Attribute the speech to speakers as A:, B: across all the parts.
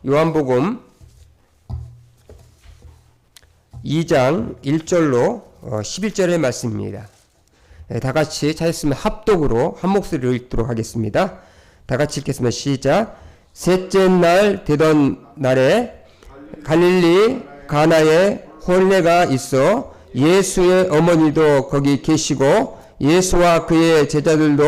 A: 요한복음 2장 1절로 11절의 말씀입니다. 다 같이 찾았으면 합독으로 한 목소리로 읽도록 하겠습니다. 다 같이 읽겠습니다. 시작. 셋째 날 되던 날에 갈릴리 가나에 혼례가 있어 예수의 어머니도 거기 계시고 예수와 그의 제자들도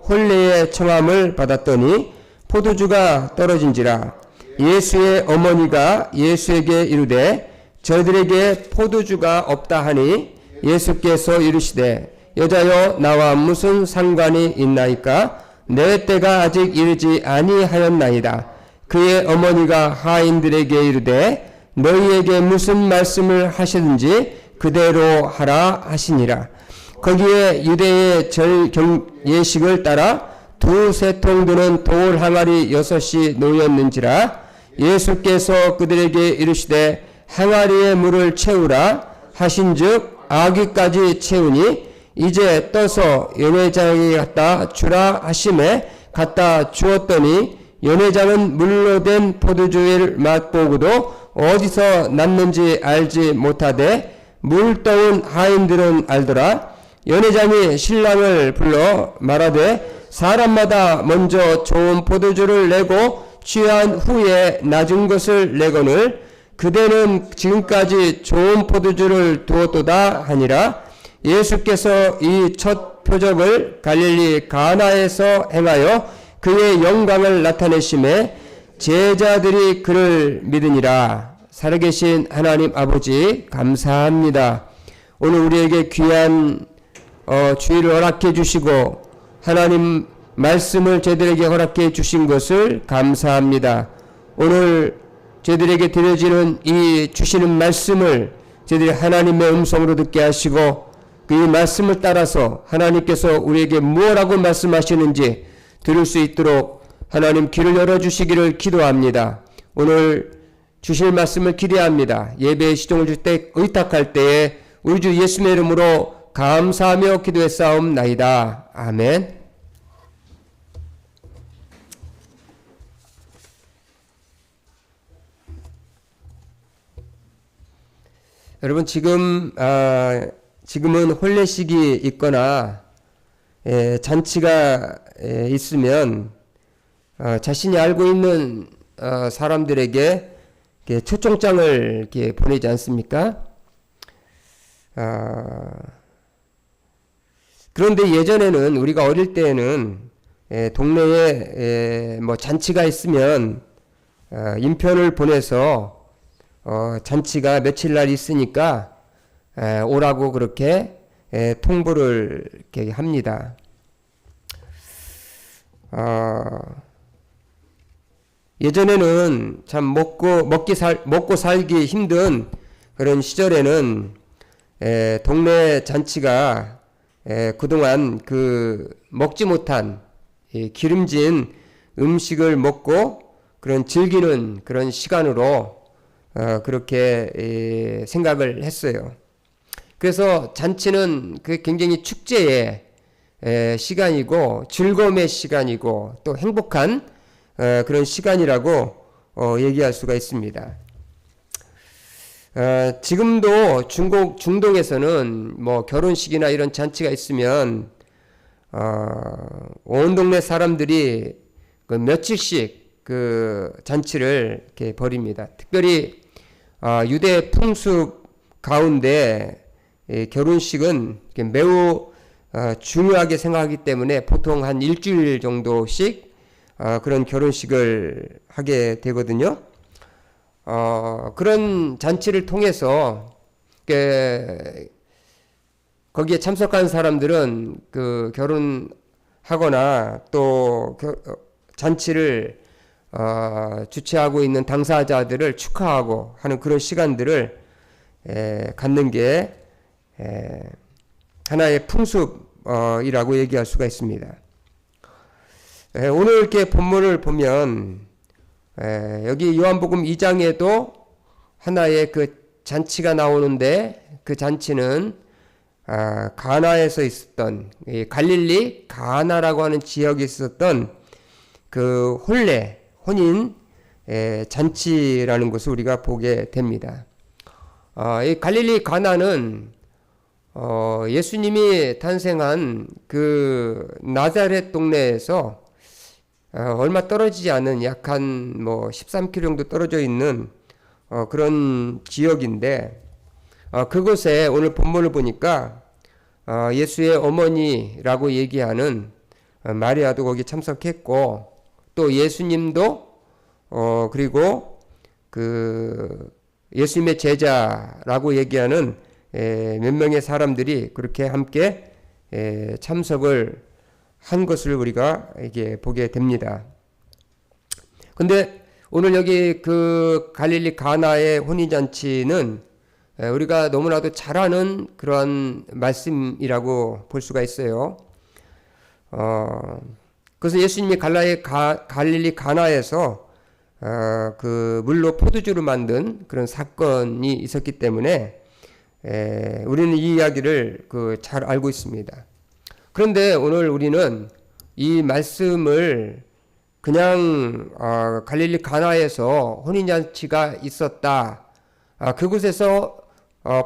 A: 혼례의 청함을 받았더니 포도주가 떨어진지라. 예수의 어머니가 예수에게 이르되 저들에게 포도주가 없다 하니 예수께서 이르시되 여자여 나와 무슨 상관이 있나이까? 내 때가 아직 이르지 아니하였나이다. 그의 어머니가 하인들에게 이르되 너희에게 무슨 말씀을 하시든지 그대로 하라 하시니라. 거기에 유대의 절 예식을 따라 두세 통 드는 돌 항아리 6이 놓였는지라. 예수께서 그들에게 이르시되 항아리에 물을 채우라 하신즉 아귀까지 채우니 이제 떠서 연회장에 갖다 주라 하심에 갖다 주었더니 연회장은 물로 된 포도주를 맛보고도 어디서 났는지 알지 못하되 물 떠온 하인들은 알더라. 연회장이 신랑을 불러 말하되 사람마다 먼저 좋은 포도주를 내고 취한 후에 낮은 것을 내거늘 그대는 지금까지 좋은 포도주를 두었도다 하니라. 예수께서 이 첫 표적을 갈릴리 가나에서 행하여 그의 영광을 나타내심에 제자들이 그를 믿으니라. 살아계신 하나님 아버지 감사합니다. 오늘 우리에게 귀한 주의를 허락해 주시고 하나님 말씀을 저희들에게 허락해 주신 것을 감사합니다. 오늘 저희들에게 드려지는 이 주시는 말씀을 저희들이 하나님의 음성으로 듣게 하시고 그 말씀을 따라서 하나님께서 우리에게 무엇라고 말씀하시는지 들을 수 있도록 하나님 귀를 열어주시기를 기도합니다. 오늘 주실 말씀을 기대합니다. 예배의 시종을 줄 때 의탁할 때에 우리 주 예수의 이름으로 감사하며 기도했사옵나이다. 아멘. 여러분 지금은 혼례식이 있거나 잔치가 있으면 자신이 알고 있는 사람들에게 초청장을 이렇게 보내지 않습니까? 그런데 예전에는 우리가 어릴 때에는 동네에 뭐 잔치가 있으면 인편을 보내서 잔치가 며칠 날 있으니까 오라고 그렇게 통보를 이렇게 합니다. 예전에는 참 먹고 살기 힘든 그런 시절에는 동네 잔치가 그동안 먹지 못한 기름진 음식을 먹고 그런 즐기는 그런 시간으로 그렇게 생각을 했어요. 그래서 잔치는 굉장히 축제의 시간이고 즐거움의 시간이고 또 행복한 그런 시간이라고 얘기할 수가 있습니다. 지금도 중동에서는 뭐 결혼식이나 이런 잔치가 있으면 온 동네 사람들이 며칠씩 잔치를 이렇게 벌입니다. 특별히 유대 풍습 가운데 결혼식은 매우 중요하게 생각하기 때문에 보통 한 일주일 정도씩 그런 결혼식을 하게 되거든요. 그런 잔치를 통해서 거기에 참석한 사람들은 결혼하거나 또 잔치를 주최하고 있는 당사자들을 축하하고 하는 그런 시간들을 갖는 게 하나의 풍습이라고 얘기할 수가 있습니다. 오늘 이렇게 본문을 보면 여기 요한복음 2장에도 하나의 잔치가 나오는데 그 잔치는 가나에서 있었던 갈릴리 가나라고 하는 지역에 있었던 혼인 잔치라는 것을 우리가 보게 됩니다. 이 갈릴리 가나는 예수님이 탄생한 그 나자렛 동네에서 얼마 떨어지지 않은 약 한 13km 정도 떨어져 있는 그런 지역인데, 그곳에 오늘 본문을 보니까 예수의 어머니라고 얘기하는 마리아도 거기 참석했고, 또 예수님도 그리고 그 예수님의 제자라고 얘기하는 몇 명의 사람들이 그렇게 함께 참석을 한 것을 우리가 이게 보게 됩니다. 근데 오늘 여기 그 갈릴리 가나의 혼인잔치는 우리가 너무나도 잘 아는 그런 말씀이라고 볼 수가 있어요. 그래서 예수님이 갈릴리 가나에서 그 물로 포도주를 만든 그런 사건이 있었기 때문에 우리는 이 이야기를 잘 알고 있습니다. 그런데 오늘 우리는 이 말씀을 그냥 갈릴리 가나에서 혼인잔치가 있었다, 그곳에서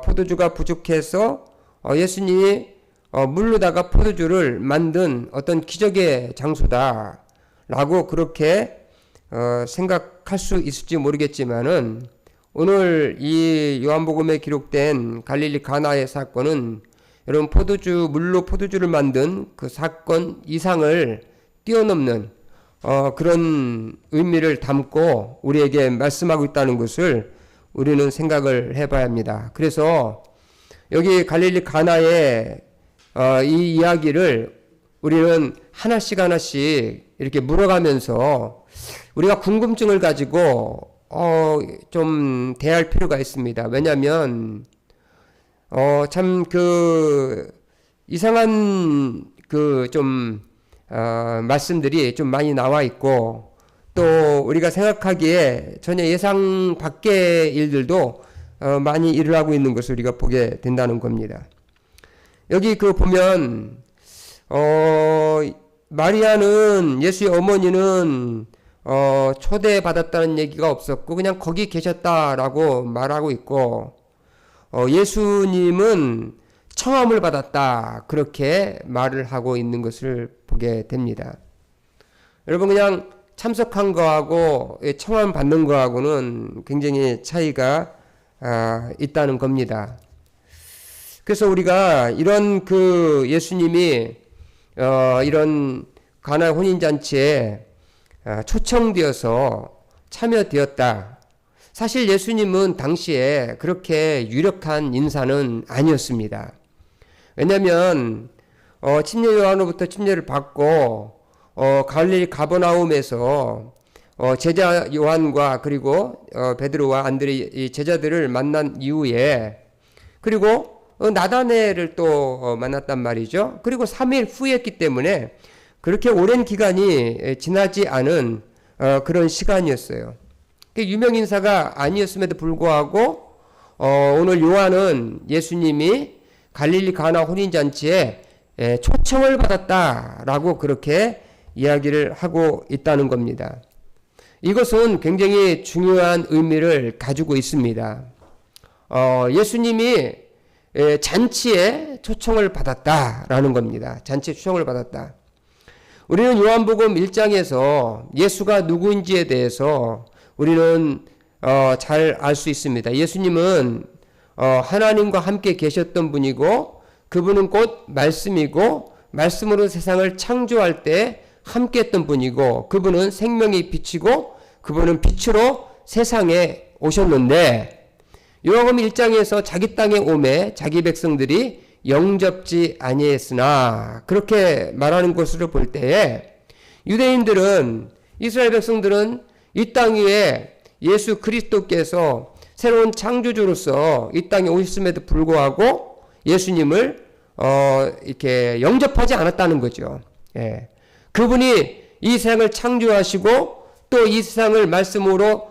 A: 포도주가 부족해서 예수님이 물로다가 포도주를 만든 어떤 기적의 장소다라고 그렇게 생각할 수 있을지 모르겠지만은, 오늘 이 요한복음에 기록된 갈릴리 가나의 사건은 여러분 물로 포도주를 만든 그 사건 이상을 뛰어넘는 그런 의미를 담고 우리에게 말씀하고 있다는 것을 우리는 생각을 해봐야 합니다. 그래서 여기 갈릴리 가나의 이 이야기를 우리는 하나씩 이렇게 물어가면서 우리가 궁금증을 가지고 좀 대할 필요가 있습니다. 왜냐하면 참 이상한 말씀들이 좀 많이 나와 있고, 또 우리가 생각하기에 전혀 예상 밖의 일들도 많이 일어나고 있는 것을 우리가 보게 된다는 겁니다. 여기 보면 마리아는, 예수의 어머니는 초대받았다는 얘기가 없었고 그냥 거기 계셨다라고 말하고 있고, 예수님은 청함을 받았다 그렇게 말을 하고 있는 것을 보게 됩니다. 여러분, 그냥 참석한 거하고 청함 받는 거하고는 굉장히 차이가 있다는 겁니다. 그래서 우리가 이런 예수님이 이런 가나 혼인잔치에 초청되어서 참여되었다. 사실 예수님은 당시에 그렇게 유력한 인사는 아니었습니다. 왜냐하면 침례 요한으로부터 침례를 받고 갈릴리 가버나움에서 제자 요한과 그리고 베드로와 안드레 이 제자들을 만난 이후에, 그리고 나다네를 또 만났단 말이죠. 그리고 3일 후였기 때문에 그렇게 오랜 기간이 지나지 않은 그런 시간이었어요. 유명 인사가 아니었음에도 불구하고 오늘 요한은 예수님이 갈릴리 가나 혼인잔치에 초청을 받았다라고 그렇게 이야기를 하고 있다는 겁니다. 이것은 굉장히 중요한 의미를 가지고 있습니다. 예수님이 잔치에 초청을 받았다라는 겁니다. 잔치에 초청을 받았다. 우리는 요한복음 1장에서 예수가 누구인지에 대해서 우리는 잘 알 수 있습니다. 예수님은 하나님과 함께 계셨던 분이고, 그분은 곧 말씀이고, 말씀으로 세상을 창조할 때 함께 했던 분이고, 그분은 생명의 빛이고, 그분은 빛으로 세상에 오셨는데, 요한복음 1장에서 자기 땅에 오매 자기 백성들이 영접지 아니했으나, 그렇게 말하는 것으로 볼 때에 유대인들은, 이스라엘 백성들은 이 땅 위에 예수 그리스도께서 새로운 창조주로서 이 땅에 오셨음에도 불구하고 예수님을 이렇게 영접하지 않았다는 거죠. 예. 그분이 이 세상을 창조하시고 또 이 세상을 말씀으로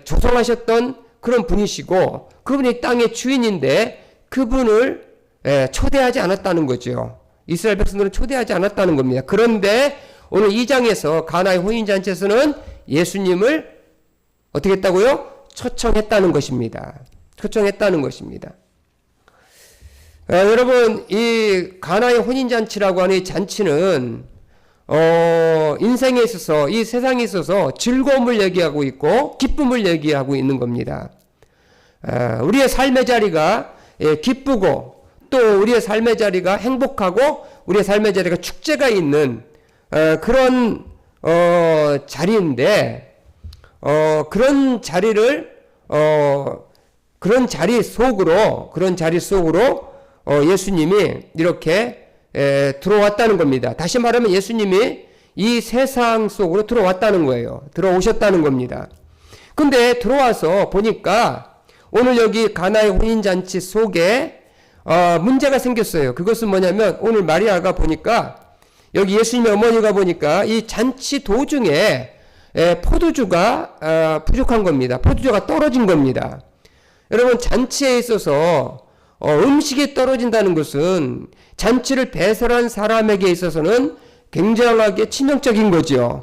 A: 조성하셨던 그런 분이시고, 그분이 땅의 주인인데 그분을 초대하지 않았다는 거죠. 이스라엘 백성들은 초대하지 않았다는 겁니다. 그런데 오늘 2장에서 가나의 혼인잔치에서는 예수님을 어떻게 했다고요? 초청했다는 것입니다. 초청했다는 것입니다. 여러분, 이 가나의 혼인잔치라고 하는 이 잔치는 인생에 있어서, 이 세상에 있어서 즐거움을 얘기하고 있고 기쁨을 얘기하고 있는 겁니다. 우리의 삶의 자리가 기쁘고 또 우리의 삶의 자리가 행복하고 우리의 삶의 자리가 축제가 있는 그런 자리인데, 그런 자리를 그런 자리 속으로 예수님이 이렇게 들어왔다는 겁니다. 다시 말하면 예수님이 이 세상 속으로 들어왔다는 거예요. 들어오셨다는 겁니다. 근데 들어와서 보니까 오늘 여기 가나의 혼인잔치 속에 문제가 생겼어요. 그것은 뭐냐면 오늘 마리아가 보니까 여기 예수님의 어머니가 보니까 이 잔치 도중에 포도주가 부족한 겁니다. 포도주가 떨어진 겁니다. 여러분, 잔치에 있어서 음식이 떨어진다는 것은 잔치를 배설한 사람에게 있어서는 굉장하게 치명적인 거죠.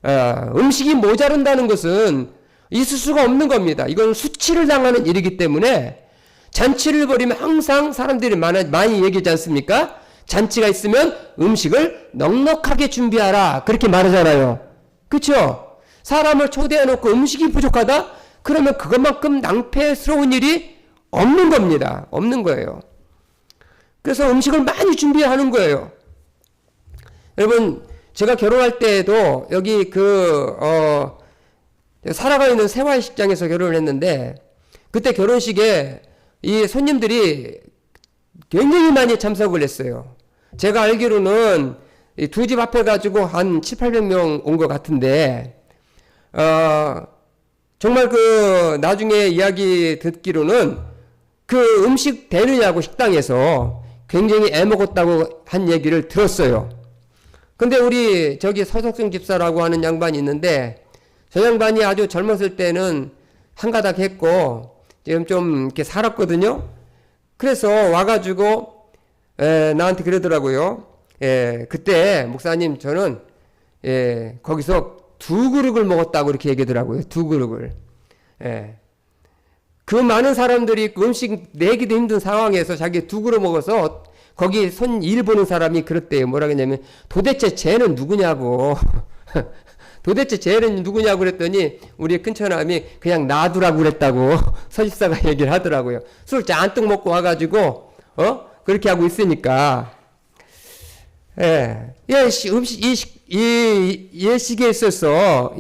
A: 음식이 모자른다는 것은 있을 수가 없는 겁니다. 이건 수치를 당하는 일이기 때문에 잔치를 벌이면 항상 사람들이 많이 얘기하지 않습니까? 잔치가 있으면 음식을 넉넉하게 준비하라, 그렇게 말하잖아요. 그렇죠? 사람을 초대해놓고 음식이 부족하다? 그러면 그것만큼 낭패스러운 일이 없는 겁니다. 없는 거예요. 그래서 음식을 많이 준비하는 거예요. 여러분, 제가 결혼할 때에도 여기 살아가 있는 세화식장에서 결혼을 했는데, 그때 결혼식에 이 손님들이 굉장히 많이 참석을 했어요. 제가 알기로는 두 집 합해가지고 한 700~800명 온 것 같은데, 정말 나중에 이야기 듣기로는 그 음식 되느냐고 식당에서 굉장히 애먹었다고 한 얘기를 들었어요. 근데 우리 저기 서석승 집사라고 하는 양반이 있는데, 저 양반이 아주 젊었을 때는 한가닥 했고 지금 좀 이렇게 살았거든요. 그래서 와가지고 나한테 그러더라고요. 그때 목사님, 저는 거기서 2그릇을 먹었다고 이렇게 얘기하더라고요. 2그릇을. 그 많은 사람들이 음식 내기도 힘든 상황에서 자기 2그릇 먹어서 거기 일 보는 사람이 그랬대요. 뭐라 그랬냐면, 도대체 쟤는 누구냐고. 도대체 쟤는 누구냐고 그랬더니 우리 큰처남이 그냥 놔두라고 그랬다고 서집사가 얘기를 하더라고요. 술 잔뜩 먹고 와가지고 그렇게 하고 있으니까. 예식에 있어서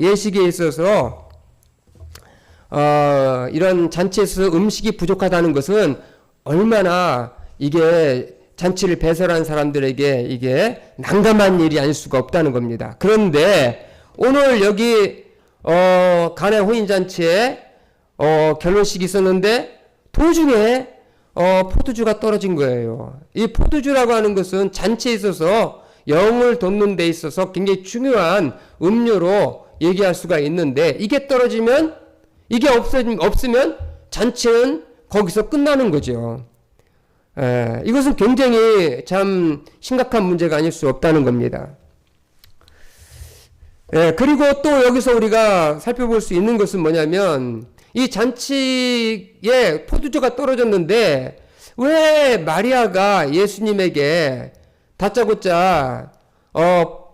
A: 이런 잔치에서 음식이 부족하다는 것은 얼마나 이게 잔치를 배설한 사람들에게 이게 난감한 일이 아닐 수가 없다는 겁니다. 그런데 오늘 여기 가나의 혼인잔치에 결혼식이 있었는데 도중에 포도주가 떨어진 거예요. 이 포도주라고 하는 것은 잔치에 있어서 영을 돋는 데 있어서 굉장히 중요한 음료로 얘기할 수가 있는데, 이게 떨어지면, 이게 없으면 잔치는 거기서 끝나는 거죠. 이것은 굉장히 참 심각한 문제가 아닐 수 없다는 겁니다. 그리고 또 여기서 우리가 살펴볼 수 있는 것은 뭐냐면, 이 잔치에 포도주가 떨어졌는데 왜 마리아가 예수님에게 다짜고짜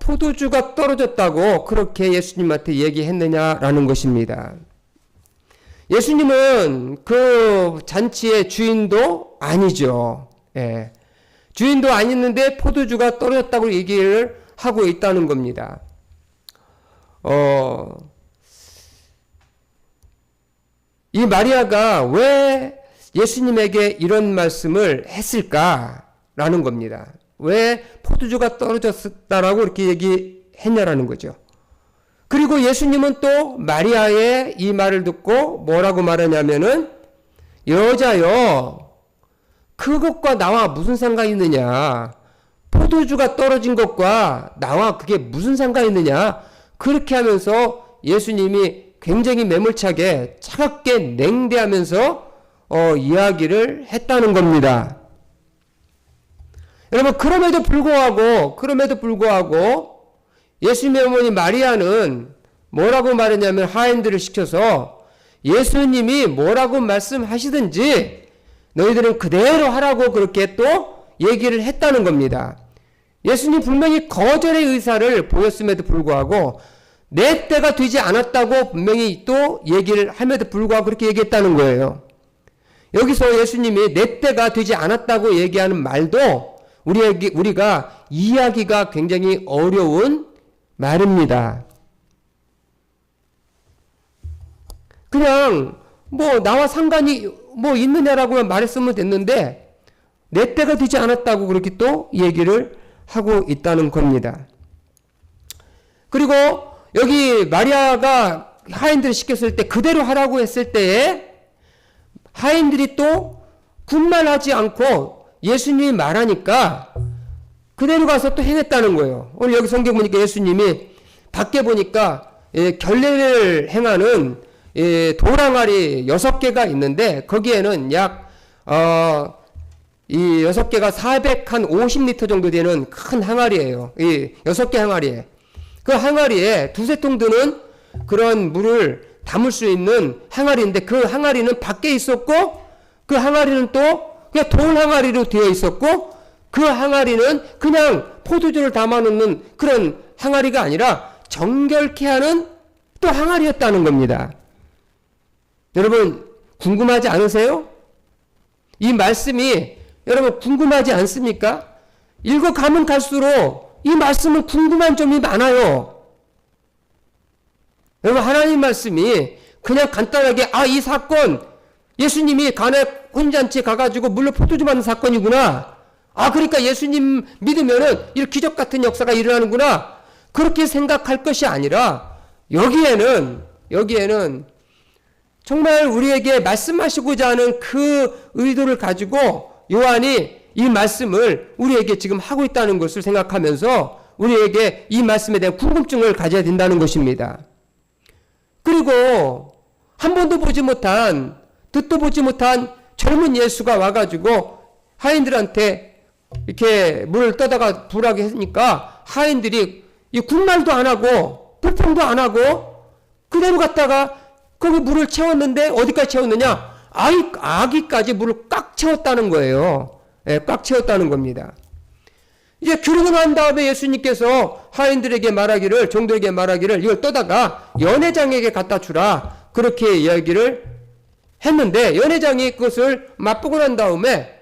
A: 포도주가 떨어졌다고 그렇게 예수님한테 얘기했느냐라는 것입니다. 예수님은 그 잔치의 주인도 아니죠. 주인도 아니는데 포도주가 떨어졌다고 얘기를 하고 있다는 겁니다. 이 마리아가 왜 예수님에게 이런 말씀을 했을까라는 겁니다. 왜 포도주가 떨어졌다라고 이렇게 얘기했냐라는 거죠. 그리고 예수님은 또 마리아의 이 말을 듣고 뭐라고 말하냐면은, 여자여, 그것과 나와 무슨 상관이 있느냐? 포도주가 떨어진 것과 나와 그게 무슨 상관이 있느냐? 그렇게 하면서 예수님이 굉장히 매몰차게 차갑게 냉대하면서 이야기를 했다는 겁니다. 여러분, 그럼에도 불구하고 예수님의 어머니 마리아는 뭐라고 말했냐면 하인들을 시켜서 예수님이 뭐라고 말씀하시든지 너희들은 그대로 하라고 그렇게 또 얘기를 했다는 겁니다. 예수님 분명히 거절의 의사를 보였음에도 불구하고 내 때가 되지 않았다고 분명히 또 얘기를 함에도 불구하고 그렇게 얘기했다는 거예요. 여기서 예수님이 내 때가 되지 않았다고 얘기하는 말도 우리가 이해하기가 굉장히 어려운 말입니다. 그냥 뭐 나와 상관이 뭐 있느냐라고만 말했으면 됐는데 내 때가 되지 않았다고 그렇게 또 얘기를 하고 있다는 겁니다. 그리고 여기 마리아가 하인들을 시켰을 때 그대로 하라고 했을 때에 하인들이 또 군말하지 않고 예수님이 말하니까 그대로 가서 또 행했다는 거예요. 오늘 여기 성경 보니까 예수님이 밖에 보니까 결례를 행하는 돌항아리 6개가 있는데 거기에는 약 이 6개가 450리터 정도 되는 큰 항아리예요. 이 6개 항아리에. 그 항아리에 두세 통 드는 그런 물을 담을 수 있는 항아리인데 그 항아리는 밖에 있었고 그 항아리는 또 그냥 돌 항아리로 되어 있었고 그 항아리는 그냥 포도주를 담아놓는 그런 항아리가 아니라 정결케 하는 또 항아리였다는 겁니다. 여러분 궁금하지 않으세요? 이 말씀이 여러분 궁금하지 않습니까? 읽어가면 갈수록 이 말씀은 궁금한 점이 많아요. 여러분 하나님 말씀이 그냥 간단하게 이 사건 예수님이 가나 혼잔치에 가가지고 물로 포도주 받는 사건이구나. 그러니까 예수님 믿으면은 이런 기적 같은 역사가 일어나는구나. 그렇게 생각할 것이 아니라 여기에는 정말 우리에게 말씀하시고자 하는 그 의도를 가지고 요한이 이 말씀을 우리에게 지금 하고 있다는 것을 생각하면서 우리에게 이 말씀에 대한 궁금증을 가져야 된다는 것입니다. 그리고 한 번도 보지 못한 듣도 보지 못한 젊은 예수가 와가지고 하인들한테 이렇게 물을 떠다가 부라게 했으니까 하인들이 이 군말도 안 하고 불평도 안 하고 그대로 갔다가 거기 물을 채웠는데 어디까지 채웠느냐? 아기까지 물을 꽉 채웠다는 거예요. 꽉 채웠다는 겁니다. 이제 그러고 난 다음에 예수님께서 하인들에게 말하기를, 종들에게 말하기를 이걸 떠다가 연회장에게 갖다 주라. 그렇게 이야기를 했는데 연회장이 그것을 맛보고 난 다음에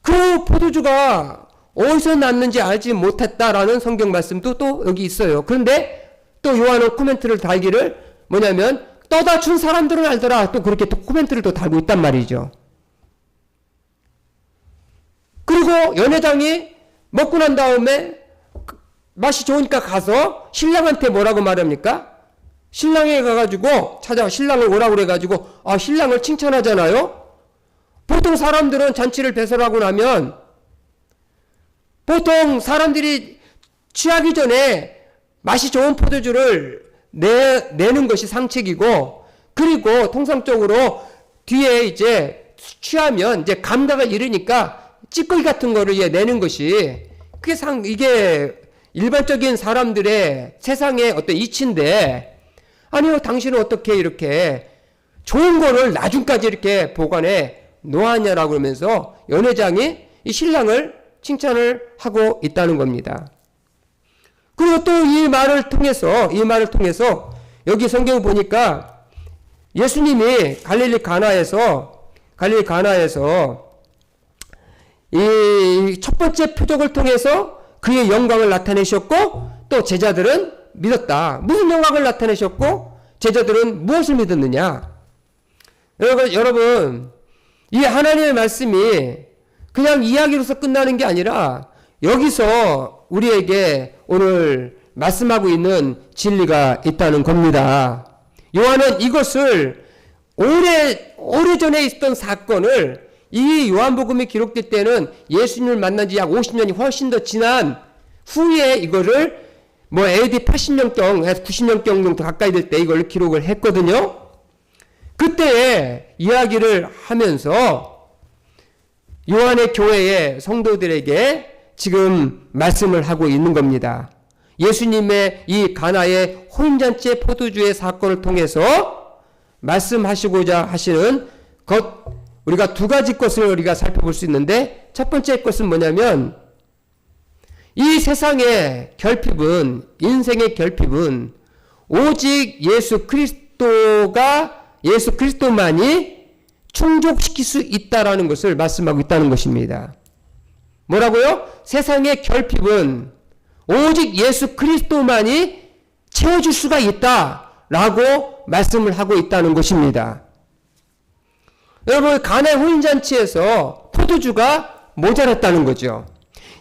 A: 그 포도주가 어디서 났는지 알지 못했다라는 성경 말씀도 또 여기 있어요. 그런데 또 요한은 코멘트를 달기를 뭐냐면 떠다 준 사람들은 알더라. 또 그렇게 또 코멘트를 또 달고 있단 말이죠. 그리고 연회장이 먹고 난 다음에 맛이 좋으니까 가서 신랑한테 뭐라고 말합니까? 신랑에 가가지고 신랑을 오라고 그래가지고 신랑을 칭찬하잖아요. 보통 사람들은 잔치를 배설하고 나면 보통 사람들이 취하기 전에 맛이 좋은 포도주를 내는 것이 상책이고 그리고 통상적으로 뒤에 이제 취하면 이제 감각을 잃으니까 찌꺼기 같은 거를 내는 것이 이게 일반적인 사람들의 세상의 어떤 이치인데 아니요 당신은 어떻게 이렇게 좋은 거를 나중까지 이렇게 보관해 놓았냐라고 그러면서 연회장이 이 신랑을 칭찬을 하고 있다는 겁니다. 그리고 또 이 말을 통해서 여기 성경을 보니까 예수님이 갈릴리 가나에서 이 첫 번째 표적을 통해서 그의 영광을 나타내셨고 또 제자들은 믿었다. 무슨 영광을 나타내셨고 제자들은 무엇을 믿었느냐? 여러분 이 하나님의 말씀이 그냥 이야기로서 끝나는 게 아니라 여기서 우리에게 오늘 말씀하고 있는 진리가 있다는 겁니다. 요한은 이것을 오래전에 있었던 사건을 이 요한복음이 기록될 때는 예수님을 만난 지 약 50년이 훨씬 더 지난 후에 이거를 AD 80년경, 90년경 정도 가까이 될 때 이걸 기록을 했거든요. 그때의 이야기를 하면서 요한의 교회의 성도들에게 지금 말씀을 하고 있는 겁니다. 예수님의 이 가나의 혼인잔치의 포도주의 사건을 통해서 말씀하시고자 하시는 것, 우리가 두 가지 것을 우리가 살펴볼 수 있는데, 첫 번째 것은 뭐냐면 이 세상의 결핍은, 인생의 결핍은 오직 예수 그리스도만이 충족시킬 수 있다라는 것을 말씀하고 있다는 것입니다. 뭐라고요? 세상의 결핍은 오직 예수 그리스도만이 채워줄 수가 있다라고 말씀을 하고 있다는 것입니다. 여러분, 가나의 혼인잔치에서 포도주가 모자랐다는 거죠.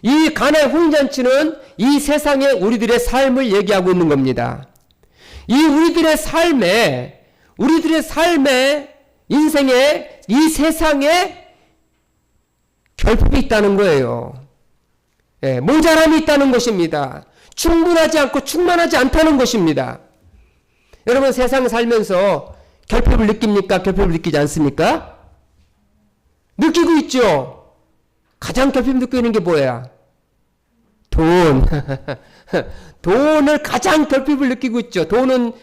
A: 이 가나의 혼인잔치는 이 세상의 우리들의 삶을 얘기하고 있는 겁니다. 이 우리들의 삶에 인생에 이 세상에 결핍이 있다는 거예요. 예, 모자람이 있다는 것입니다. 충분하지 않고 충만하지 않다는 것입니다. 여러분, 세상 살면서 결핍을 느낍니까? 결핍을 느끼지 않습니까? 느끼고 있죠. 가장 결핍 느끼는 게 뭐야? 돈. 돈을 가장 결핍을 느끼고 있죠. 돈은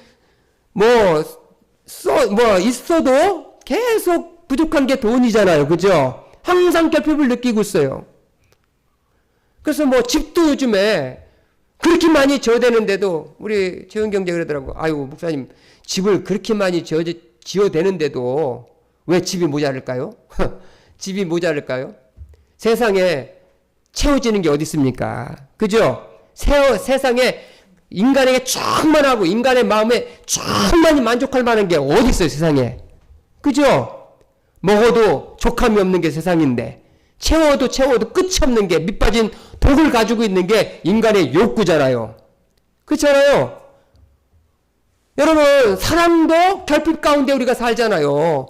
A: 있어도 계속 부족한 게 돈이잖아요. 그죠? 항상 결핍을 느끼고 있어요. 그래서 집도 요즘에 그렇게 많이 지어대는데도, 우리 재훈경제 그러더라고. 아유, 목사님, 집을 그렇게 많이 지어대는데도 왜 집이 모자랄까요? 집이 모자랄까요? 세상에 채워지는 게 어디 있습니까? 그죠? 세상에 인간에게 충만하고 인간의 마음에 충만히 만족할 만한 게 어디 있어요, 세상에? 그죠? 먹어도 족함이 없는 게 세상인데, 채워도 끝이 없는 게, 밑빠진 독을 가지고 있는 게 인간의 욕구잖아요. 그렇잖아요? 여러분, 사랑도 결핍 가운데 우리가 살잖아요.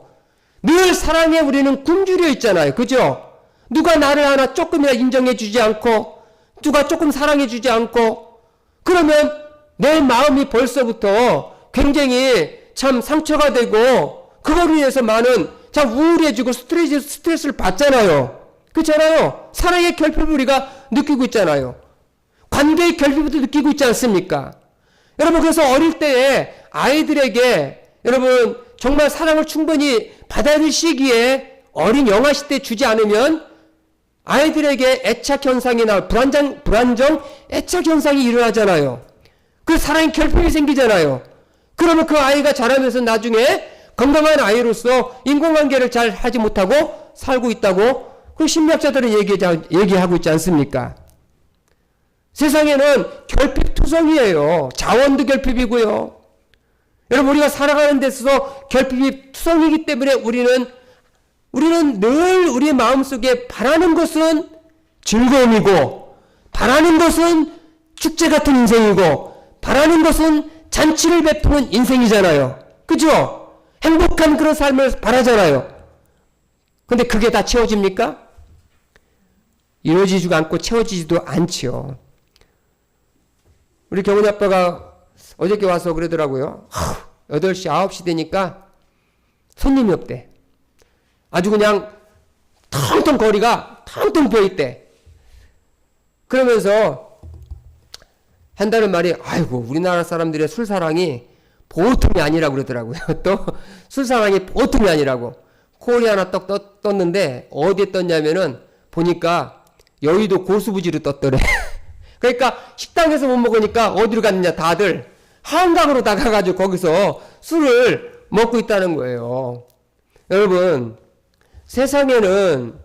A: 늘 사랑에 우리는 굶주려 있잖아요. 그죠? 누가 나를 하나 조금이나 인정해 주지 않고, 누가 조금 사랑해 주지 않고, 그러면 내 마음이 벌써부터 굉장히 참 상처가 되고, 그거로 인해서 많은 참 우울해지고 스트레스를 받잖아요. 그렇잖아요? 사랑의 결핍을 우리가 느끼고 있잖아요. 관계의 결핍도 느끼고 있지 않습니까? 여러분, 그래서 어릴 때에 아이들에게 여러분 정말 사랑을 충분히 받아야 될 시기에 어린 영아 시대에 주지 않으면 아이들에게 애착 현상이 불안정 애착 현상이 일어나잖아요. 그 사랑의 결핍이 생기잖아요. 그러면 그 아이가 자라면서 나중에 건강한 아이로서 인공관계를 잘 하지 못하고 살고 있다고 그 심리학자들은 얘기하고 있지 않습니까? 세상에는 결핍투성이에요. 자원도 결핍이고요. 여러분, 우리가 살아가는 데 있어서 결핍이 투성이기 때문에 우리는 늘 우리의 마음속에 바라는 것은 즐거움이고, 바라는 것은 축제 같은 인생이고, 바라는 것은 잔치를 베푸는 인생이잖아요. 그죠? 행복한 그런 삶을 바라잖아요. 근데 그게 다 채워집니까? 이루어지지도 않고 채워지지도 않지요. 우리 경훈이 아빠가 어저께 와서 그러더라고요. 8시, 9시 되니까 손님이 없대. 아주 그냥 텅텅 거리가 텅텅 비어있대. 그러면서 한다는 말이, 아이고, 우리나라 사람들의 술사랑이 보통이 아니라고 그러더라고요. 또 술사랑이 보통이 아니라고. 콜이 하나 떴는데 어디에 떴냐면은 보니까 여의도 고수부지로 떴더래. 그러니까 식당에서 못 먹으니까 어디로 갔느냐, 다들 한강으로 다 가가지고 거기서 술을 먹고 있다는 거예요. 여러분, 세상에는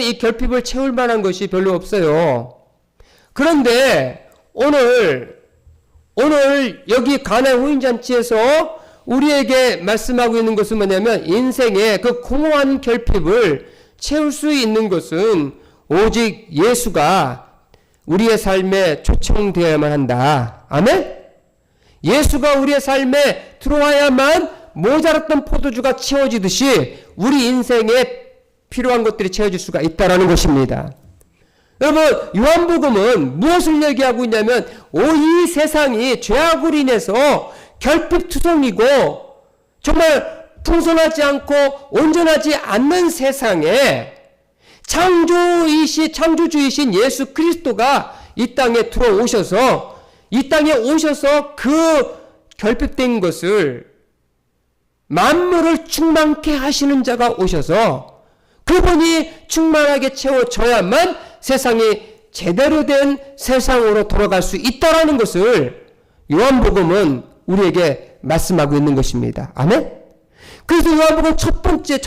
A: 이 결핍을 채울 만한 것이 별로 없어요. 그런데 오늘 여기 가나의 혼인잔치에서 우리에게 말씀하고 있는 것은 뭐냐면, 인생의 그 공허한 결핍을 채울 수 있는 것은 오직 예수가 우리의 삶에 초청되어야만 한다. 아멘? 예수가 우리의 삶에 들어와야만 모자랐던 포도주가 채워지듯이 우리 인생에 필요한 것들이 채워질 수가 있다는 것입니다. 여러분, 요한복음은 무엇을 얘기하고 있냐면, 이 세상이 죄악으로 인해서 결핍투성이고 정말 풍성하지 않고 온전하지 않는 세상에 창조주이신 예수 그리스도가 이 땅에 들어오셔서 이 땅에 오셔서 그 결핍된 것을 만물을 충만케 하시는 자가 오셔서 그분이 충만하게 채워져야만 세상이 제대로 된 세상으로 돌아갈 수 있다라는 것을 요한복음은 우리에게 말씀하고 있는 것입니다. 아멘? 그래서 요한복음 첫째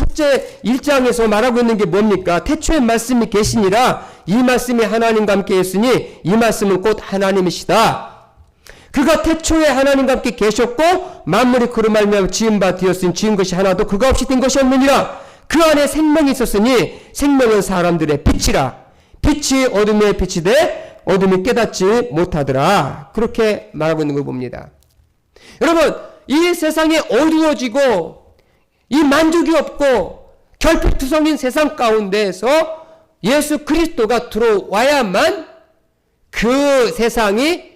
A: 1장에서 말하고 있는 게 뭡니까? 태초에 말씀이 계시니라 이 말씀이 하나님과 함께 했으니 이 말씀은 곧 하나님이시다. 그가 태초에 하나님과 함께 계셨고 만물이 그로 말미암아 지은 바 되었으니 지은 것이 하나도 그가 없이 된 것이 없느니라. 그 안에 생명이 있었으니 생명은 사람들의 빛이라. 빛이 어둠에 비치되 어둠이 깨닫지 못하더라. 그렇게 말하고 있는 걸 봅니다. 여러분, 이 세상이 어두워지고 이 만족이 없고 결핍투성인 세상 가운데에서 예수 그리스도가 들어와야만 그 세상이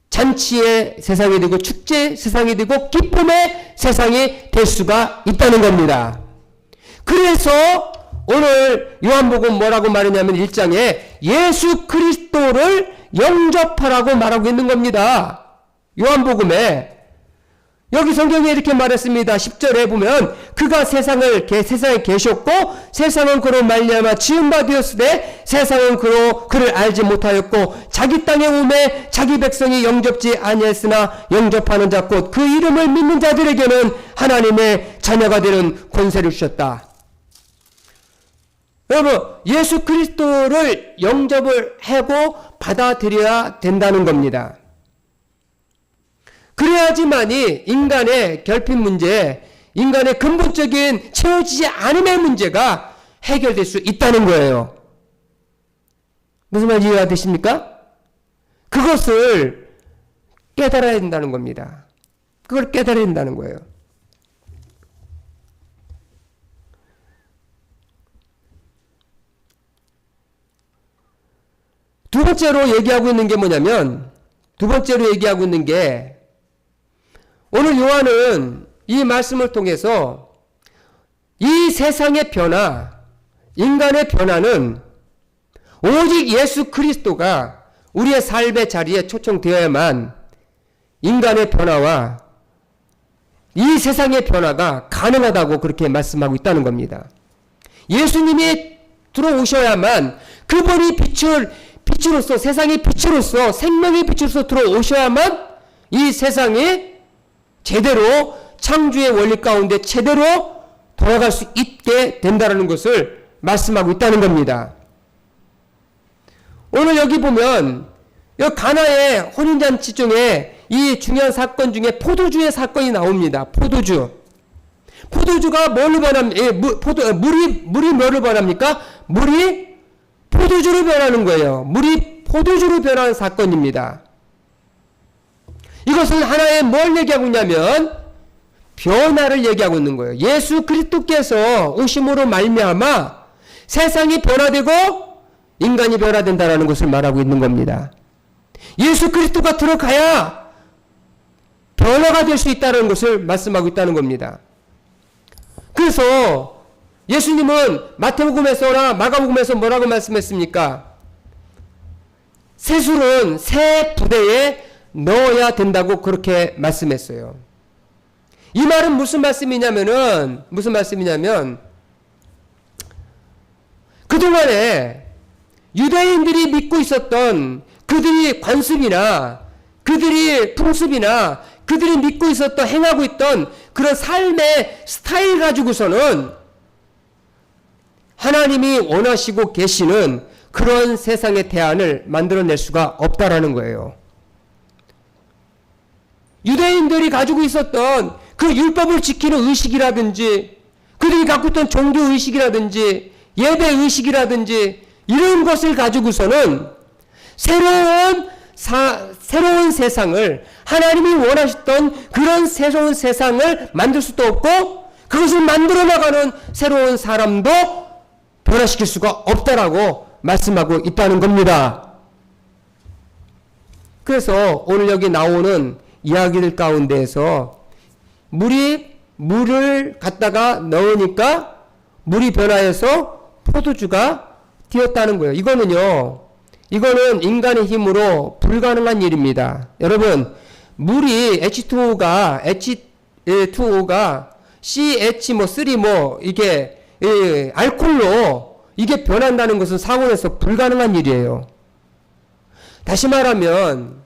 A: 잔치의 세상이 되고 축제의 세상이 되고 기쁨의 세상이 될 수가 있다는 겁니다. 그래서 오늘 요한복음 뭐라고 말하냐면 1장에 예수 그리스도를 영접하라고 말하고 있는 겁니다. 요한복음에 여기 성경에 이렇게 말했습니다. 10절에 보면 그가 세상에 계셨고 세상은 그로 말미암아 지은 바 되었으되 세상은 그를 알지 못하였고 자기 땅에 오매 자기 백성이 영접지 아니했으나 영접하는 자 곧 그 이름을 믿는 자들에게는 하나님의 자녀가 되는 권세를 주셨다. 여러분, 예수 그리스도를 영접을 하고 받아들여야 된다는 겁니다. 그래야지만이 인간의 결핍 문제, 인간의 근본적인 채워지지 않음의 문제가 해결될 수 있다는 거예요. 무슨 말인지 이해가 되십니까? 그것을 깨달아야 된다는 겁니다. 그걸 깨달아야 된다는 거예요. 두 번째로 얘기하고 있는 게 뭐냐면, 오늘 요한은 이 말씀을 통해서 이 세상의 변화, 인간의 변화는 오직 예수 그리스도가 우리의 삶의 자리에 초청되어야만 인간의 변화와 이 세상의 변화가 가능하다고 그렇게 말씀하고 있다는 겁니다. 예수님이 들어오셔야만 그분이 빛으로서 세상의 빛으로서 생명의 빛으로서 들어오셔야만 이 세상이 제대로 창조의 원리 가운데 제대로 돌아갈 수 있게 된다는 것을 말씀하고 있다는 겁니다. 오늘 여기 보면 여기 가나의 혼인잔치 중에 이 중요한 사건 중에 포도주의 사건이 나옵니다. 포도주가 뭘로 물이 뭐를 변합니까? 물이 포도주로 변하는 거예요. 물이 포도주로 변하는 사건입니다. 이것은 하나의 뭘 얘기하고 있냐면 변화를 얘기하고 있는 거예요. 예수 그리스도께서 오심으로 말미암아 세상이 변화되고 인간이 변화된다는 것을 말하고 있는 겁니다. 예수 그리스도가 들어가야 변화가 될 수 있다는 것을 말씀하고 있다는 겁니다. 그래서 예수님은 마태복음에서나 마가복음에서 뭐라고 말씀했습니까? 새술은 새 부대에 넣어야 된다고 그렇게 말씀했어요. 이 말은 무슨 말씀이냐면 그동안에 유대인들이 믿고 있었던 그들이 관습이나 그들이 풍습이나 그들이 믿고 있었던 행하고 있던 그런 삶의 스타일 가지고서는 하나님이 원하시고 계시는 그런 세상의 대안을 만들어낼 수가 없다라는 거예요. 유대인들이 가지고 있었던 그 율법을 지키는 의식이라든지 그들이 갖고 있던 종교의식이라든지 예배의식이라든지 이런 것을 가지고서는 새로운 세상을 하나님이 원하셨던 그런 새로운 세상을 만들 수도 없고 그것을 만들어 나가는 새로운 사람도 변화시킬 수가 없다라고 말씀하고 있다는 겁니다. 그래서 오늘 여기 나오는 이야기들 가운데에서 물을 갖다가 넣으니까 물이 변화해서 포도주가 되었다는 거예요. 이거는요 이거는 인간의 힘으로 불가능한 일입니다. 여러분, 물이 H2O가 CH3 이게 알코올로 이게 변한다는 것은 상온에서 불가능한 일이에요. 다시 말하면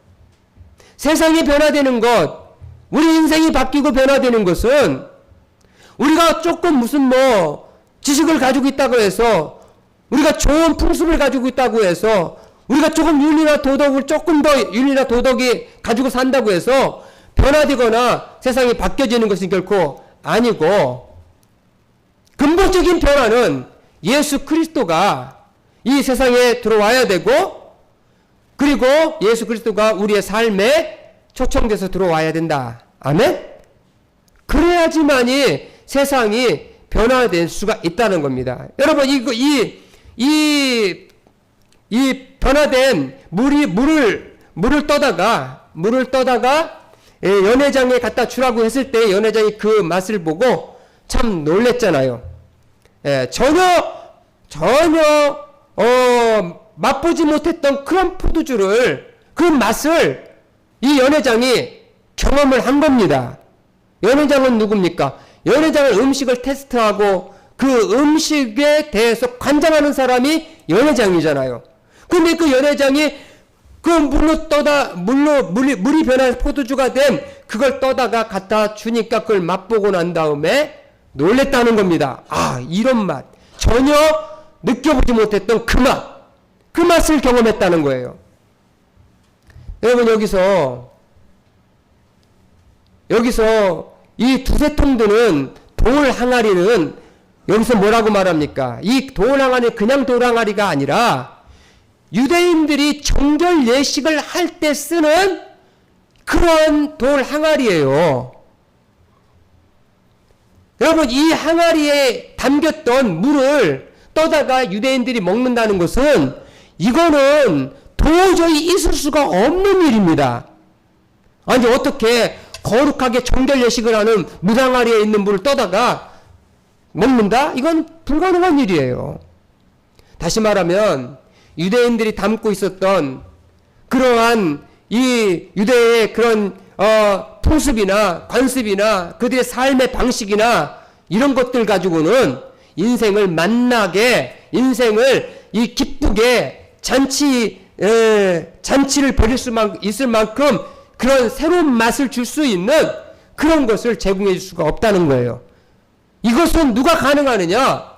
A: 세상이 변화되는 것, 우리 인생이 바뀌고 변화되는 것은 우리가 조금 무슨 지식을 가지고 있다고 해서, 우리가 좋은 풍습을 가지고 있다고 해서, 우리가 조금 조금 더 윤리나 도덕이 가지고 산다고 해서 변화되거나 세상이 바뀌어지는 것은 결코 아니고, 근본적인 변화는 예수 그리스도가 이 세상에 들어와야 되고, 그리고 예수 그리스도가 우리의 삶에 초청돼서 들어와야 된다. 아멘? 그래야지만이 세상이 변화될 수가 있다는 겁니다. 여러분, 이 변화된 물을 떠다가 연회장에 갖다 주라고 했을 때 연회장이 그 맛을 보고 참 놀랬잖아요. 전혀 맛보지 못했던 그런 포도주를, 그 맛을 이 연회장이 경험을 한 겁니다. 연회장은 누굽니까? 연회장은 음식을 테스트하고 그 음식에 대해서 관장하는 사람이 연회장이잖아요. 근데 그 연회장이 그 물이 변해서 포도주가 된 그걸 떠다가 갖다 주니까 그걸 맛보고 난 다음에 놀랬다는 겁니다. 아, 이런 맛. 전혀 느껴보지 못했던 그 맛을 경험했다는 거예요. 여러분, 여기서 이 두세 통 드는 돌 항아리는 여기서 뭐라고 말합니까? 이 돌 항아리는 그냥 돌 항아리가 아니라 유대인들이 정결 예식을 할 때 쓰는 그런 돌 항아리예요. 여러분, 이 항아리에 담겼던 물을 떠다가 유대인들이 먹는다는 것은, 이거는 도저히 있을 수가 없는 일입니다. 아니, 어떻게 거룩하게 정결 예식을 하는 물항아리에 있는 물을 떠다가 먹는다? 이건 불가능한 일이에요. 다시 말하면 유대인들이 담고 있었던 그러한 이 유대의 그런 풍습이나 관습이나 그들의 삶의 방식이나 이런 것들 가지고는 인생을 만나게, 인생을 이 기쁘게 잔치를 벌일 수 있을 만큼 그런 새로운 맛을 줄 수 있는 그런 것을 제공해 줄 수가 없다는 거예요. 이것은 누가 가능하느냐?